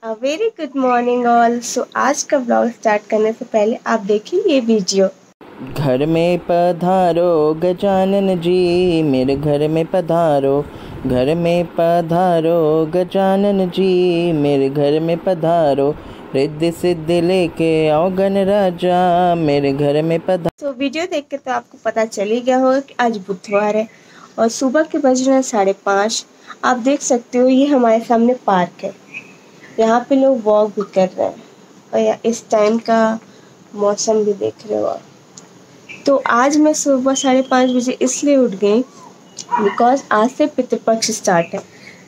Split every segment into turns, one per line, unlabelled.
Very good morning all. So आज का blog start करने से पहले आप देखिए ये वीडियो।
घर में पधारो गजानन जी, मेरे घर में पधारो। घर में पधारो गजानन जी, मेरे घर में पधारो। रिद्धि सिद्धि लेके आओ गणराजा, मेरे घर में पधारो।
तो वीडियो देख के तो आपको पता चल ही गया होगा कि आज बुधवार है और सुबह के बज रहे हैं 5:30। आप देख सकते हो ये हमारे सामने पार्क है, यहाँ पे लोग वॉक भी कर रहे हैं और इस टाइम का मौसम भी देख रहे हो आप। तो आज मैं सुबह 5:30 बजे इसलिए उठ गई बिकॉज आज से पितृपक्ष स्टार्ट है।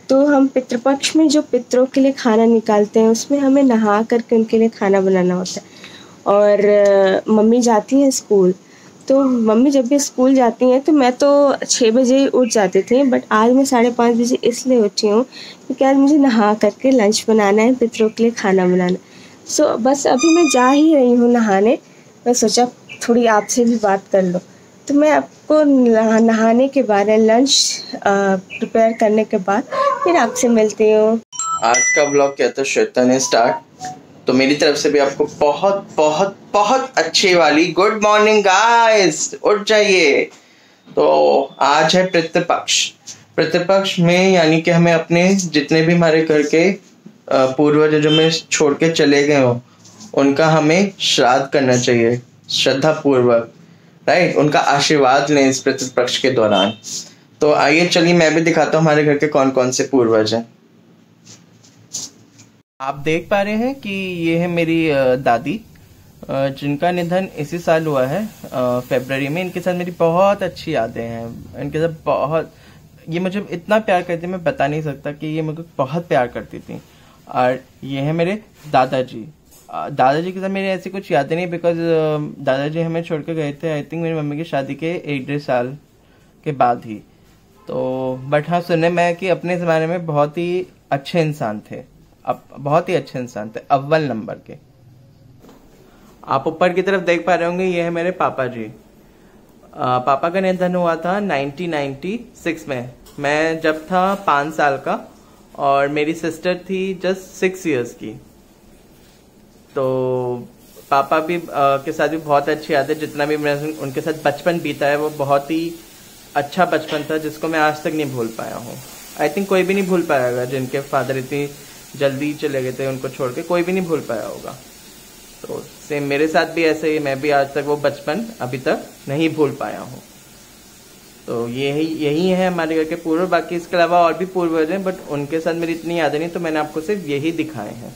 तो हम पितृपक्ष में जो पितरों के लिए खाना निकालते हैं उसमें हमें नहा करके उनके लिए खाना बनाना होता है। और मम्मी जाती हैं स्कूल, तो मम्मी जब भी स्कूल जाती हैं तो मैं तो 6 बजे ही उठ जाती थी, बट आज मैं 5:30 बजे इसलिए उठी हूँ क्योंकि आज मुझे नहा करके लंच बनाना है, पितरों के लिए खाना बनाना। सो बस अभी मैं जा ही रही हूँ नहाने। मैं सोचा थोड़ी आपसे भी बात कर लो, तो मैं आपको नहाने के बाद लंच प्रिपेयर करने के बाद फिर आपसे मिलती हूँ।
आज का ब्लॉग क्या था श्वेता ने स्टार्ट, तो मेरी तरफ से भी आपको बहुत बहुत बहुत अच्छी वाली गुड मॉर्निंग गाइस, उठ जाइए। तो आज है पितृपक्ष। पितृपक्ष में यानी कि हमें अपने जितने भी हमारे घर के पूर्वज जो में छोड़ के चले गए हो उनका हमें श्राद्ध करना चाहिए श्रद्धा पूर्वक, राइट। उनका आशीर्वाद लें इस पितृपक्ष के दौरान। तो आइए चलिए मैं भी दिखाता हूँ हमारे घर के कौन कौन से पूर्वज हैं। आप देख पा रहे हैं कि ये है मेरी दादी, जिनका निधन इसी साल हुआ है फरवरी में। इनके साथ मेरी बहुत अच्छी यादें हैं। इनके साथ बहुत, ये मुझे इतना प्यार करती, मैं बता नहीं सकता कि ये मुझे बहुत प्यार करती थी। और ये है मेरे दादाजी। दादाजी के साथ मेरी ऐसी कुछ यादें नहीं, बिकॉज दादाजी हमें छोड़ के गए थे आई थिंक मेरी मम्मी की शादी के 1-1.5 साल के बाद ही। तो बट हाँ, सुनने में कि अपने ज़माने में बहुत ही अच्छे इंसान थे, बहुत ही अच्छे इंसान थे, अव्वल नंबर के। आप ऊपर की तरफ देख पा रहे होंगे, ये है मेरे पापा जी। पापा का निधन हुआ था 1996 में। मैं जब था 5 साल का और मेरी सिस्टर थी जस्ट 6 इयर्स की। तो पापा भी के साथ भी बहुत अच्छी याद है। जितना भी मैंने उनके साथ बचपन बीता है वो बहुत ही अच्छा बचपन था, जिसको मैं आज तक नहीं भूल पाया हूँ। आई थिंक कोई भी नहीं भूल पाएगा, जिनके फादर इतनी जल्दी चले गए थे उनको छोड़ के, कोई भी नहीं भूल पाया होगा। तो सेम मेरे साथ भी ऐसे ही, मैं भी आज तक वो बचपन अभी तक नहीं भूल पाया हूँ। तो यही है हमारे घर के पूर्व। बाकी इसके अलावा और भी पूर्वज हैं, बट उनके साथ मेरी इतनी यादें नहीं, तो मैंने आपको सिर्फ यही दिखाए हैं।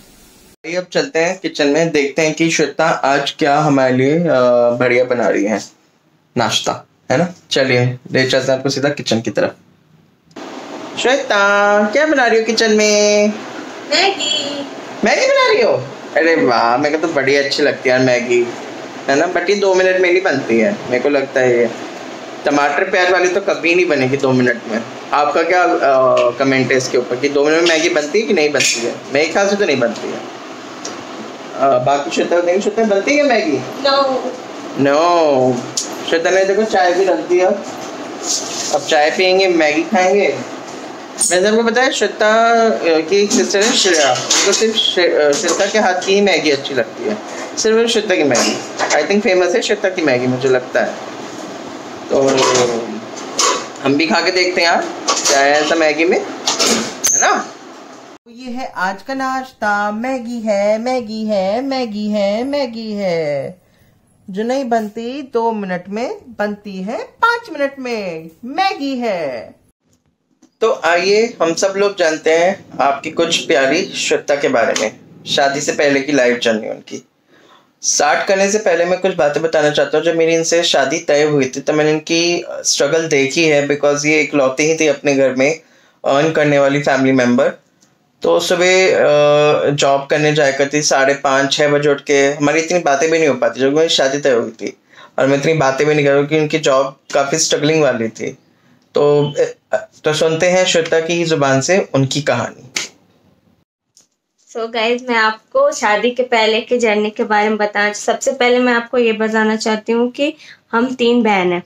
अब चलते हैं किचन में, देखते हैं कि श्वेता आज क्या हमारे लिए बढ़िया बना रही है नाश्ता, है ना। चलिए ले चलते हैं आपको सीधा किचन की तरफ। श्वेता क्या बना रही हो किचन में? मैगी बना रही हो? अरे वाह, मेरे को तो बड़ी अच्छी लगती है मैगी, है ना। बट ये 2 मिनट में नहीं बनती है, मेरे को लगता है ये टमाटर प्याज वाली तो कभी नहीं बनेगी 2 मिनट में। आपका क्या कमेंट है इसके ऊपर कि 2 मिनट में मैगी बनती है कि नहीं बनती है? मेरे ख्याल से तो नहीं बनती है। बाकी श्वेता बनती है मैगी? नो। श्वेता ने देखो चाय भी रख दिया, अब चाय पियेंगे, मैगी खाएंगे। मैंने आपको बताया श्वेता की एक सिस्टर है श्रेया, उनको सिर्फ श्वेता के हाथ की ही मैगी अच्छी लगती है, सिर्फ श्वेता की मैगी। आई थिंक फेमस है श्वेता की मैगी, मुझे लगता है। तो हम भी खा के देखते हैं यार क्या है ऐसा मैगी में, है ना। ये है आज का नाश्ता, मैगी है, मैगी है, मैगी है, मैगी है, जो नहीं बनती 2 मिनट में, बनती है 5 मिनट में, मैगी है। तो आइए हम सब लोग जानते हैं आपकी कुछ प्यारी श्वेता के बारे में, शादी से पहले की लाइफ जर्नी उनकी। स्टार्ट करने से पहले मैं कुछ बातें बताना चाहता हूँ। जब मेरी इनसे शादी तय हुई थी तो मैंने इनकी स्ट्रगल देखी है, बिकॉज ये इकलौती ही थी अपने घर में अर्न करने वाली फैमिली मेम्बर। तो सुबह जॉब करने जाया करती 5:30-6 बजे उठ के। हमारी इतनी बातें भी नहीं हो पाती जब मेरी शादी तय हुई थी, और मैं इतनी बातें भी नहीं कर रही क्योंकि उनकी जॉब काफ़ी स्ट्रगलिंग वाली थी। तो सुनते हैं श्वेता की जुबान से उनकी कहानी।
सो गाइज, मैं आपको शादी के पहले के जर्नी के बारे में बताना। सबसे पहले मैं आपको ये बताना चाहती हूँ कि हम 3 बहन हैं,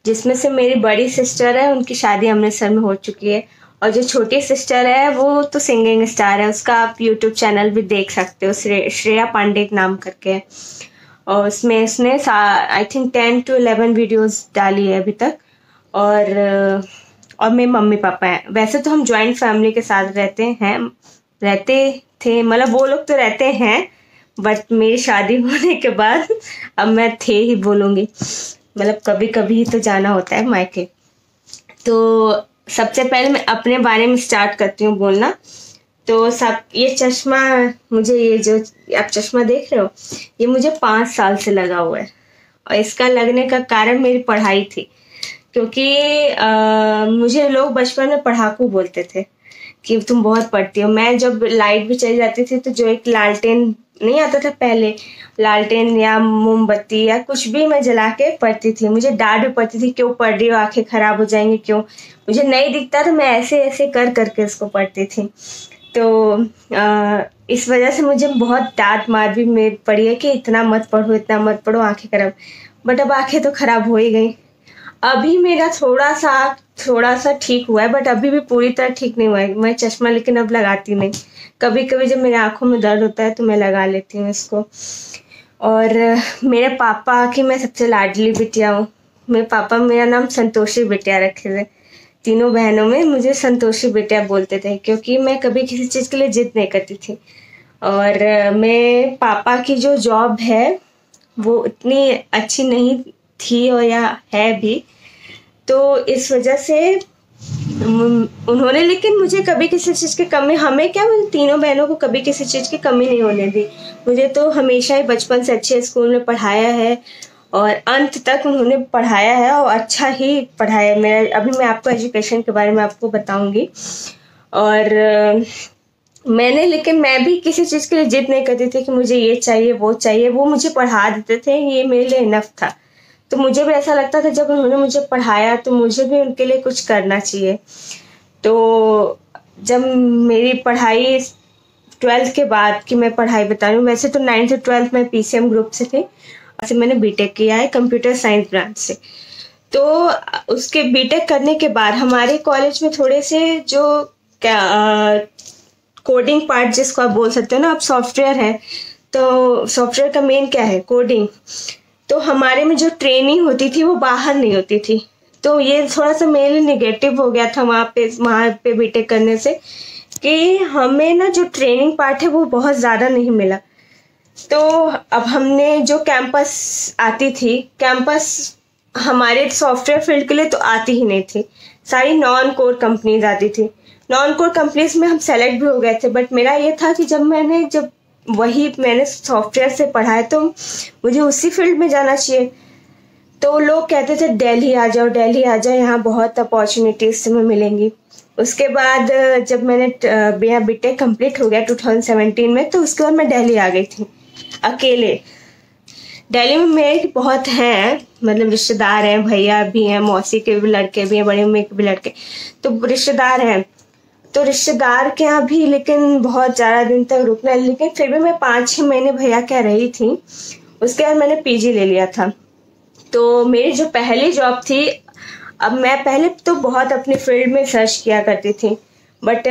जिसमें से मेरी बड़ी सिस्टर है, उनकी शादी अमृतसर में हो चुकी है, और जो छोटी सिस्टर है वो तो सिंगिंग स्टार है, उसका आप यूट्यूब चैनल भी देख सकते हो, श्रेया पांडे नाम करके है। और उसमें उसने आई थिंक 10 to 11 वीडियोस डाली है अभी तक। और मेरे मम्मी पापा हैं। वैसे तो हम जॉइंट फैमिली के साथ रहते थे, मतलब वो लोग तो रहते हैं, बट मेरी शादी होने के बाद अब मैं थे ही बोलूँगी, मतलब कभी कभी ही तो जाना होता है मायके। तो सबसे पहले मैं अपने बारे में स्टार्ट करती हूँ बोलना। तो सब ये चश्मा, मुझे ये जो आप चश्मा देख रहे हो, ये मुझे 5 साल से लगा हुआ है। और इसका लगने का कारण मेरी पढ़ाई थी, क्योंकि मुझे लोग बचपन में पढ़ाकू बोलते थे कि तुम बहुत पढ़ती हो। मैं जब लाइट भी चली जाती थी तो जो एक लालटेन नहीं आता था पहले, लालटेन या मोमबत्ती या कुछ भी मैं जला के पढ़ती थी। मुझे डांट भी पड़ती थी, क्यों पढ़ रही हो, आंखें खराब हो जाएंगी क्यों। मुझे नहीं दिखता तो मैं ऐसे ऐसे कर करके उसको पढ़ती थी। तो इस वजह से मुझे बहुत डांट मार भी मेरी पड़ी है कि इतना मत पढ़ो, आंखें खराब। बट अब आंखें तो खराब हो ही गई। अभी मेरा थोड़ा सा ठीक हुआ है, बट अभी भी पूरी तरह ठीक नहीं हुआ है। मैं चश्मा लेकिन अब लगाती नहीं। कभी कभी जब मेरे आंखों में दर्द होता है तो मैं लगा लेती हूँ इसको। और मेरे पापा की मैं सबसे लाडली बिटिया हूँ। मेरे पापा मेरा नाम संतोषी बिटिया रखे थे। तीनों बहनों में मुझे संतोषी बिटिया बोलते थे, क्योंकि मैं कभी किसी चीज़ के लिए जिद नहीं करती थी। और मेरे पापा की जो जॉब है वो उतनी अच्छी नहीं थी और या है भी, तो इस वजह से उन्होंने, लेकिन मुझे कभी किसी चीज़ की कमी, हमें क्या, मुझे तीनों बहनों को कभी किसी चीज़ की कमी नहीं होने दी। मुझे तो हमेशा ही बचपन से अच्छे स्कूल में पढ़ाया है और अंत तक उन्होंने पढ़ाया है और अच्छा ही पढ़ाया मेरा। अभी मैं आपको एजुकेशन के बारे में आपको बताऊंगी। और लेकिन मैं भी किसी चीज़ के लिए जिद नहीं करती थी कि मुझे ये चाहिए वो चाहिए। वो मुझे पढ़ा देते थे, ये मेरे लिए इनफ था। तो मुझे भी ऐसा लगता था जब उन्होंने मुझे पढ़ाया तो मुझे भी उनके लिए कुछ करना चाहिए। तो जब मेरी पढ़ाई 12th के बाद की मैं पढ़ाई बता रही हूँ, वैसे तो 9th से 12th में PCM ग्रुप से थी, और मैंने बीटेक किया है कंप्यूटर साइंस ब्रांच से। तो उसके बीटेक करने के बाद हमारे कॉलेज में थोड़े से जो कोडिंग पार्ट जिसको आप बोल सकते हो ना, आप सॉफ्टवेयर है तो सॉफ्टवेयर का मेन क्या है, कोडिंग। तो हमारे में जो ट्रेनिंग होती थी वो बाहर नहीं होती थी। तो ये थोड़ा सा मेरे लिए निगेटिव हो गया था वहाँ पे बीटेक करने से, कि हमें ना जो ट्रेनिंग पार्ट है वो बहुत ज़्यादा नहीं मिला। तो अब हमने जो कैंपस आती थी, कैंपस हमारे सॉफ्टवेयर फील्ड के लिए तो आती ही नहीं थी, सारी नॉन कोर कंपनीज आती थी। नॉन कोर कंपनीज में हम सेलेक्ट भी हो गए थे, बट मेरा ये था कि जब मैंने सॉफ्टवेयर से पढ़ा है तो मुझे उसी फील्ड में जाना चाहिए। तो लोग कहते थे दिल्ली आ जाओ, यहाँ बहुत अपॉर्चुनिटीज तुम्हें मिलेंगी। उसके बाद जब मैंने बीटेक कंप्लीट हो गया 2017 में, तो उसके बाद मैं दिल्ली आ गई थी अकेले। दिल्ली में मेरे बहुत हैं, मतलब रिश्तेदार हैं, भैया भी हैं, मौसी के भी लड़के भी हैं, बड़ी मम्मी के भी लड़के, तो रिश्तेदार हैं। तो रिश्तेदार के यहाँ भी लेकिन बहुत ज़्यादा दिन तक रुकना, लेकिन फिर भी मैं 5-6 महीने भैया के रही थी। उसके बाद मैंने पीजी ले लिया था। तो मेरी जो पहली जॉब थी, अब मैं पहले तो बहुत अपनी फील्ड में सर्च किया करती थी, बट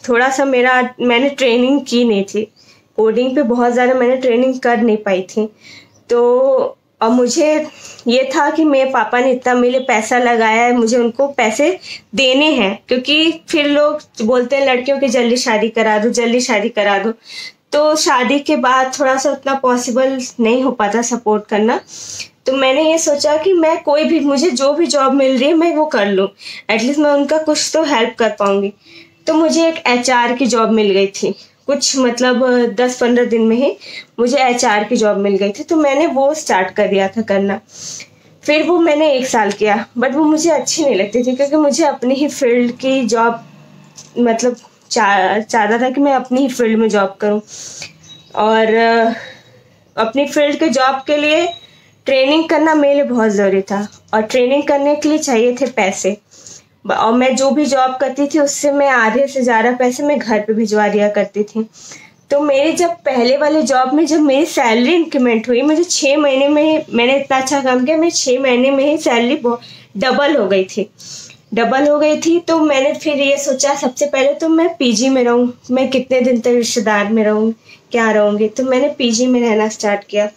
थोड़ा सा मैंने ट्रेनिंग की नहीं थी कोडिंग पे, बहुत ज़्यादा मैंने ट्रेनिंग कर नहीं पाई थी। तो और मुझे ये था कि मेरे पापा ने इतना मेरे पैसा लगाया है, मुझे उनको पैसे देने हैं, क्योंकि फिर लोग बोलते हैं लड़कियों की जल्दी शादी करा दो। तो शादी के बाद थोड़ा सा उतना पॉसिबल नहीं हो पाता सपोर्ट करना। तो मैंने ये सोचा कि मैं मुझे जो भी जॉब मिल रही है मैं वो कर लूँ, एटलीस्ट मैं उनका कुछ तो हेल्प कर पाऊंगी। तो मुझे एक HR की जॉब मिल गई थी, कुछ मतलब 10-15 दिन में ही मुझे HR की जॉब मिल गई थी। तो मैंने वो स्टार्ट कर दिया था करना। फिर वो मैंने 1 साल किया, बट वो मुझे अच्छी नहीं लगती थी, क्योंकि मुझे अपनी ही फील्ड की जॉब मतलब चाहता था कि मैं अपनी ही फील्ड में जॉब करूं। और अपनी फील्ड के जॉब के लिए ट्रेनिंग करना मेरे लिए बहुत ज़रूरी था, और ट्रेनिंग करने के लिए चाहिए थे पैसे। और मैं जो भी जॉब करती थी उससे मैं आधे से ज़्यादा पैसे मैं घर पे भिजवा दिया करती थी। तो मेरी जब पहले वाले जॉब में जब मेरी सैलरी इंक्रीमेंट हुई, मुझे 6 महीने में मैंने इतना अच्छा काम किया, मेरी 6 महीने में ही सैलरी डबल हो गई थी। डबल हो गई थी। तो मैंने फिर ये सोचा सबसे पहले तो मैं पीजी में रहूँ, मैं कितने दिन तक रिश्तेदार में रहूँ, क्या रहूँगी। तो मैंने पीजी में रहना स्टार्ट किया।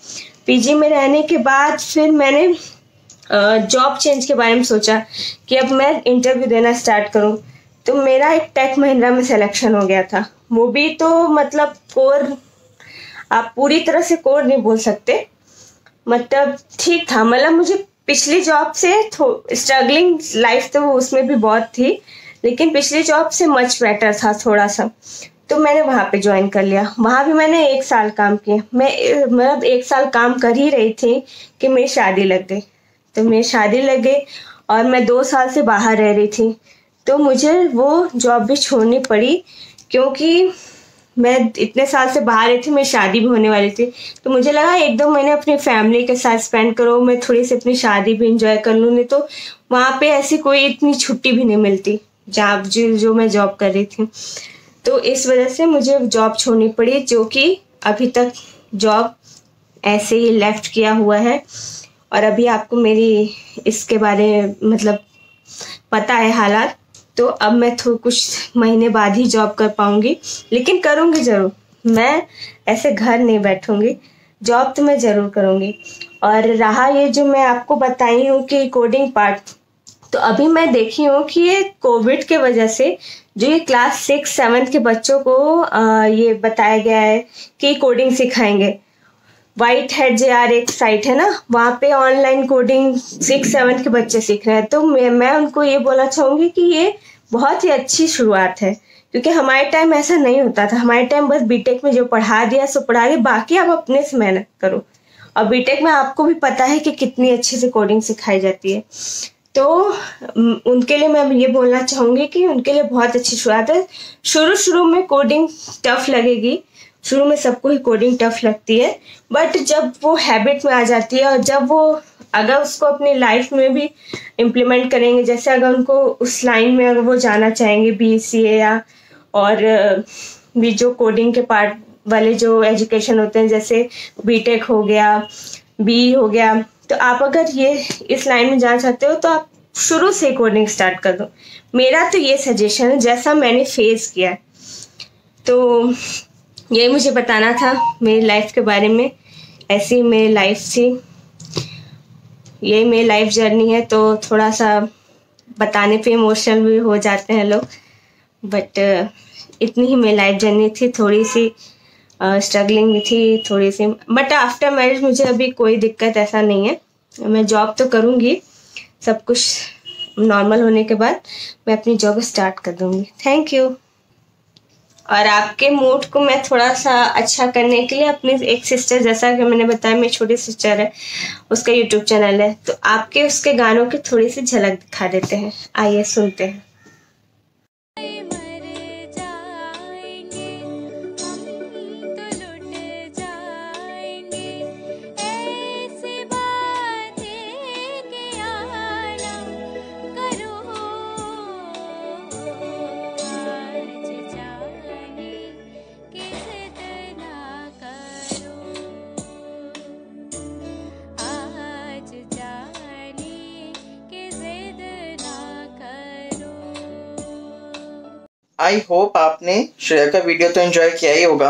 पीजी में रहने के बाद फिर मैंने जॉब चेंज के बारे में सोचा कि अब मैं इंटरव्यू देना स्टार्ट करूँ। तो मेरा एक टेक महिंद्रा में सिलेक्शन हो गया था। वो भी तो मतलब कोर, आप पूरी तरह से कोर नहीं बोल सकते, मतलब ठीक था। मतलब मुझे पिछली जॉब से स्ट्रगलिंग लाइफ तो उसमें भी बहुत थी, लेकिन पिछली जॉब से मच बेटर था थोड़ा सा। तो मैंने वहाँ पे ज्वाइन कर लिया। वहाँ भी मैंने 1 साल काम किया। मैं मतलब 1 साल काम कर ही रही थी कि मेरी शादी लग गई। तो मेरी शादी लग गई और मैं 2 साल से बाहर रह रही थी। तो मुझे वो जॉब भी छोड़नी पड़ी, क्योंकि मैं इतने साल से बाहर रही थी, मेरी शादी भी होने वाली थी। तो मुझे लगा 1-2 महीने अपनी फैमिली के साथ स्पेंड करो, मैं थोड़ी सी अपनी शादी भी इंजॉय कर लूँ। नहीं तो वहाँ पे ऐसी कोई इतनी छुट्टी भी नहीं मिलती जहाँ जो मैं जॉब कर रही थी। तो इस वजह से मुझे जॉब छोड़नी पड़ी, जो कि अभी तक जॉब ऐसे ही लेफ्ट किया हुआ है। और अभी आपको मेरी इसके बारे में मतलब पता है हालात। तो अब मैं कुछ महीने बाद ही जॉब कर पाऊंगी, लेकिन करूंगी ज़रूर। मैं ऐसे घर नहीं बैठूंगी, जॉब तो मैं ज़रूर करूंगी। और रहा ये जो मैं आपको बताई हूँ कि कोडिंग पार्ट, तो अभी मैं देखी हूँ कि ये कोविड के वजह से जो ये क्लास 6-7 के बच्चों को ये बताया गया है कि कोडिंग सिखाएंगे। वाइट हेड JR एक साइट है ना, वहाँ पे ऑनलाइन कोडिंग 6-7 के बच्चे सीख रहे हैं। तो मैं उनको ये बोलना चाहूँगी कि ये बहुत ही अच्छी शुरुआत है, क्योंकि हमारे टाइम ऐसा नहीं होता था। हमारे टाइम बस बीटेक में जो पढ़ा दिया सो पढ़ा दिया, बाकी आप अपने से मेहनत करो। और बीटेक में आपको भी पता है कि कितनी अच्छे से कोडिंग सिखाई जाती है। तो उनके लिए मैं ये बोलना चाहूँगी कि उनके लिए बहुत अच्छी शुरुआत है। शुरू में कोडिंग टफ लगेगी, शुरू में सबको ही कोडिंग टफ लगती है, बट जब वो हैबिट में आ जाती है और जब वो अगर उसको अपनी लाइफ में भी इम्प्लीमेंट करेंगे, जैसे अगर उनको उस लाइन में अगर वो जाना चाहेंगे BCA या और भी जो कोडिंग के पार्ट वाले जो एजुकेशन होते हैं, जैसे बीटेक हो गया, BE हो गया, तो आप अगर ये इस लाइन में जाना चाहते हो तो आप शुरू से कोडिंग स्टार्ट कर दो। मेरा तो ये सजेशन है, जैसा मैंने फेस किया। तो ये मुझे बताना था मेरी लाइफ के बारे में। ऐसी मेरी लाइफ थी, ये मेरी लाइफ जर्नी है। तो थोड़ा सा बताने पे इमोशनल भी हो जाते हैं लोग, बट इतनी ही मेरी लाइफ जर्नी थी। थोड़ी सी स्ट्रगलिंग भी थी थोड़ी सी, बट आफ्टर मैरिज मुझे अभी कोई दिक्कत ऐसा नहीं है। मैं जॉब तो करूँगी, सब कुछ नॉर्मल होने के बाद मैं अपनी जॉब स्टार्ट कर दूँगी। Thank you. और आपके मूड को मैं थोड़ा सा अच्छा करने के लिए अपनी एक सिस्टर, जैसा कि मैंने बताया मेरी छोटी सिस्टर है, उसका YouTube चैनल है, तो आपके उसके गानों की थोड़ी सी झलक दिखा देते हैं। आइए सुनते हैं।
आई होप आपने श्रेया का वीडियो तो एंजॉय किया ही होगा।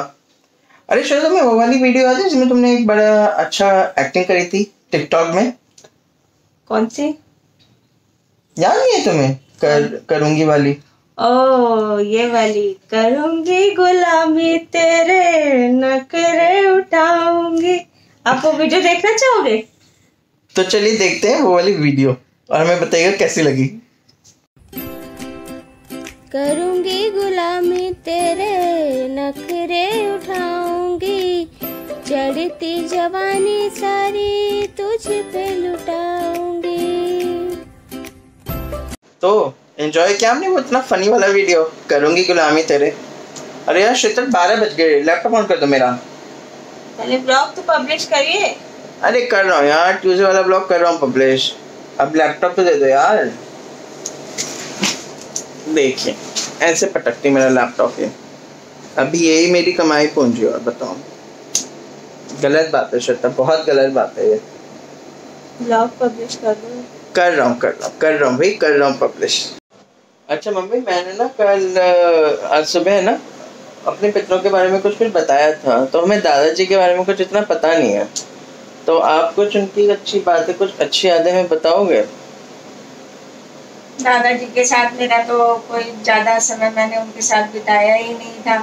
अरे श्रेया, तुम्हें वो वाली वीडियो याद है जिसमें तुमने एक बड़ा अच्छा एक्टिंग करी थी टिकटॉक में?
कौन सी?
याद नहीं है तुम्हें? करूंगी वाली।
ओ ये वाली, करूंगी गुलामी तेरे नखरे उठाऊंगी। आप वो वीडियो देखना चाहोगे?
तो चलिए देखते हैं वो वाली वीडियो और हमें बताइएगा कैसी लगी।
करूंगी गुलामी तेरे नखरे उठाऊंगी, चढ़ती जवानी सारी तुझ पे लुटाऊंगी।
तो एंजॉय किया हमने वो इतना फनी वाला वीडियो, करूंगी गुलामी तेरे। अरे यार शीतल, 12 बज गए, लैपटॉप ऑन कर दो मेरा।
पहले ब्लॉग तो पब्लिश करिए।
अरे कर रहा हूँ यार, ट्यूसडे वाला ब्लॉग कर रहा हूँ पब्लिश। अब लैपटॉप तो दे दो यार। देखिए ऐसे पटकती मेरा लैपटॉप है। अभी यही मेरी कमाई पूंजी, और बताओ। गलत बात है श्वेता, बहुत गलत बात है ये।
ब्लॉग पब्लिश कर दो।
कर रहा हूँ भाई, कर रहा हूँ पब्लिश। अच्छा मम्मी, मैंने ना कल आज सुबह है ना अपने पितरों के बारे में कुछ बताया था, तो हमें दादाजी के बारे में कुछ इतना पता नहीं है, तो आप कुछ उनकी अच्छी बातें, कुछ अच्छी यादें हमें बताओगे?
दादाजी के साथ मेरा तो कोई ज़्यादा समय मैंने उनके साथ बिताया ही नहीं था।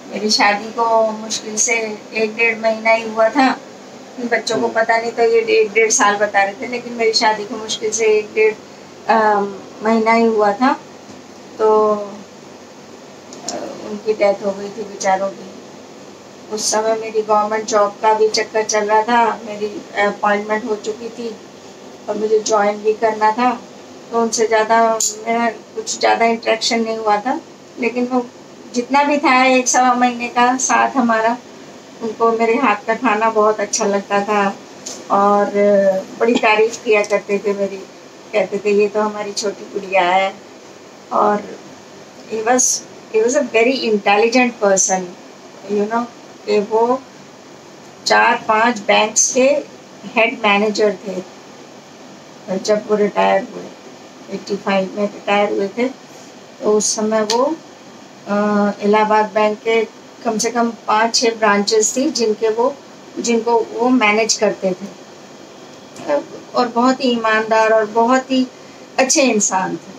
मेरी शादी को मुश्किल से 1-1.5 महीना ही हुआ था। बच्चों को पता नहीं, तो ये 1-1.5 साल बता रहे थे, लेकिन मेरी शादी को मुश्किल से 1-1.5 महीना ही हुआ था। तो उनकी डेथ हो गई थी बेचारों की। उस समय मेरी गवर्नमेंट जॉब का भी चक्कर चल रहा था, मेरी अपॉइंटमेंट हो चुकी थी और मुझे ज्वाइन भी करना था, तो उनसे ज़्यादा मेरा कुछ ज़्यादा इंटरेक्शन नहीं हुआ था। लेकिन वो जितना भी था 1-1.25 महीने का साथ हमारा, उनको मेरे हाथ का खाना बहुत अच्छा लगता था और बड़ी तारीफ़ किया करते थे मेरी, कहते थे ये तो हमारी छोटी गुड़िया है। और he was a very intelligent person, you know, कि वो 4-5 बैंक्स के हेड मैनेजर थे जब वो रिटायर हुए। 85 में रिटायर हुए थे, तो उस समय वो इलाहाबाद बैंक के कम से कम 5-6 ब्रांचेस थी जिनको वो मैनेज करते थे, और बहुत ही ईमानदार और बहुत ही अच्छे इंसान थे।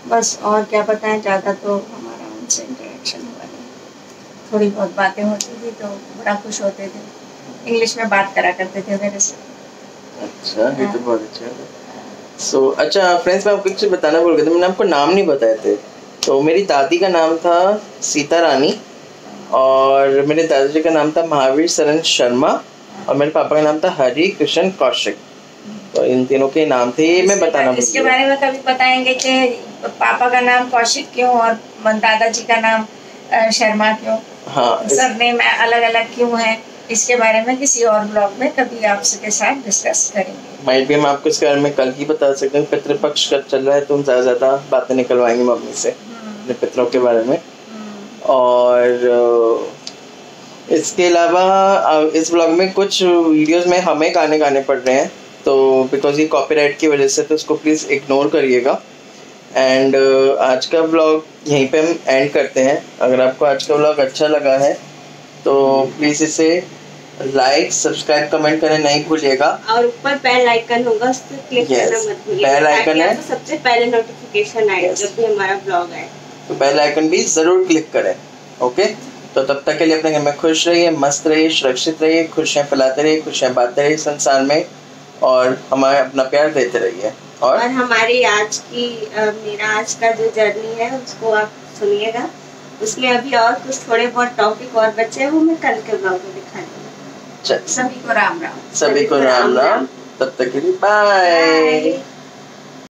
बस और क्या बताएं, ज़्यादा तो हमारा उनसे इंटरेक्शन हुआ नहीं। थोड़ी बहुत बातें होती थी तो बड़ा खुश होते थे, इंग्लिश में बात करा करते थे मेरे से।
अच्छा, ये तो बहुत अच्छा है। अच्छा फ्रेंड्स, मैं आपको कुछ बताना भूल गया था, मैंने आपको नाम नहीं बताए थे। तो मेरी दादी का नाम था सीता रानी, और मेरे दादाजी का नाम था महावीर सरन शर्मा, और मेरे पापा का नाम था हरि कृष्ण कौशिक। तो इन तीनों के नाम थे, ये मैं बताना भूल गया।
इसके बारे में कभी बताएंगे कि पापा का नाम कौशिक क्यों और दादाजी का नाम शर्मा क्यों? हाँ, सरनेम अलग अलग क्यों है? इसके बारे में किसी और ब्लॉग में कभी आपसे के साथ डिस्कस करेंगे।
माइट भी हम आपको इसके बारे में कल ही बता सकते हैं। पितृपक्ष कब चल रहा है, तो हम ज़्यादा बातें निकलवाएंगे मम्मी से अपने पितरों के बारे में। और इसके अलावा इस ब्लॉग में कुछ वीडियोस में हमें गाने पड़ रहे हैं, तो बिकॉज ये कॉपीराइट की वजह से, तो उसको प्लीज़ इग्नोर करिएगा। एंड आज का ब्लॉग यहीं पे हम एंड करते हैं। अगर आपको आज का ब्लॉग अच्छा लगा है तो प्लीज़ इसे लाइक, सब्सक्राइब, कमेंट करना नहीं भूलिएगा, और
ऊपर बेल आइकन होगा, उस पर क्लिक करना मत भूलिएगा।
बेल आइकन है,
तो सबसे पहले नोटिफिकेशन आए जब भी हमारा ब्लॉग आए,
तो बेल आइकन भी जरूर क्लिक करें। ओके, तो तब तक के लिए अपने घर में खुश रहिए, मस्त रहिए, सुरक्षित रहिए, खुशियाँ फैलाते रहिए, खुशियाँ बांटते रहिए संसार में, और हमारे अपना प्यार देते रहिए। और
हमारी आज की मेरा आज का जो जर्नी है उसको आप सुनिएगा, उसमें अभी और कुछ थोड़े बहुत टॉपिक और बचे हैं, वो मैं कल के ब्लॉग में दिखा दूंगी।
सभी को राम राम।
सभी को राम राम। तब तक के लिए बाय।